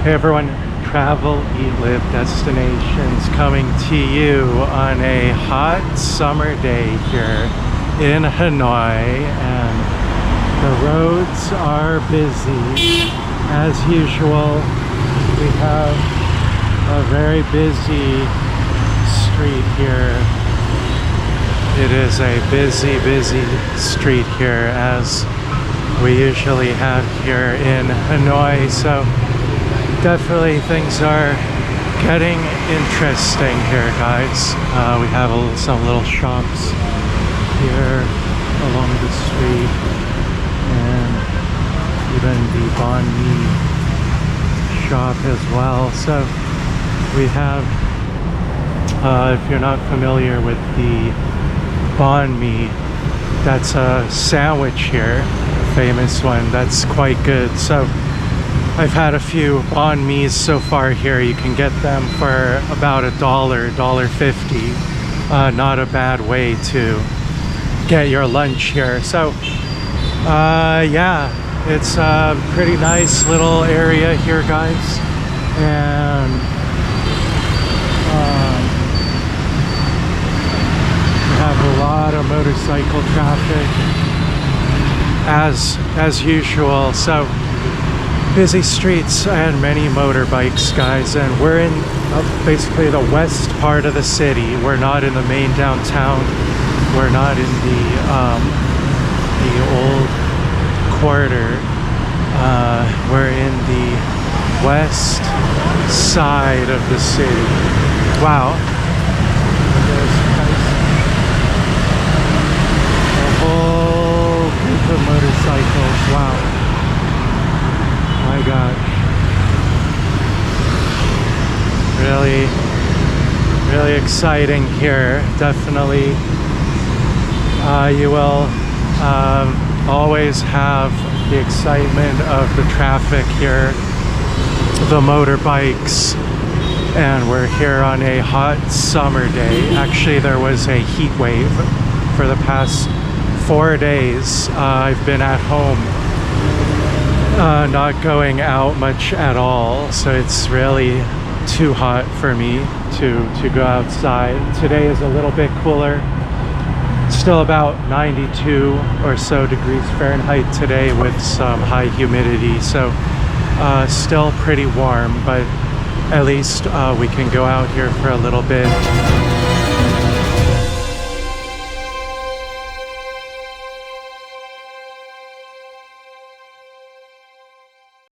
Hey everyone, travel, eat, live destinations coming to you on a hot summer day here in Hanoi, and the roads are busy as usual. We have a very busy street here. It is a busy street here, as we usually have here in Hanoi, so definitely things are getting interesting here, guys. We have some little shops here along the street, and even the banh mi shop as well. So we have, if you're not familiar with the banh mi, that's a sandwich here, a famous one that's quite good. So I've had a few banh mi's so far here. You can get them for about $1.50. Not a bad way to get your lunch here. So yeah, it's a pretty nice little area here, guys, and we have a lot of motorcycle traffic as usual. So busy streets and many motorbikes, guys, and we're in basically the west part of the city. We're not in the main downtown. We're not in the old quarter. We're in the west side of the city. Wow. There's a whole group of motorcycles. Wow. My gosh, really exciting here. Definitely you will always have the excitement of the traffic here, the motorbikes, and we're here on a hot summer day. Actually, there was a heat wave for the past 4 days. I've been at home, not going out much at all, so it's really too hot for me to go outside. Today is a little bit cooler, still about 92 or so degrees Fahrenheit today with some high humidity, so still pretty warm, but at least we can go out here for a little bit.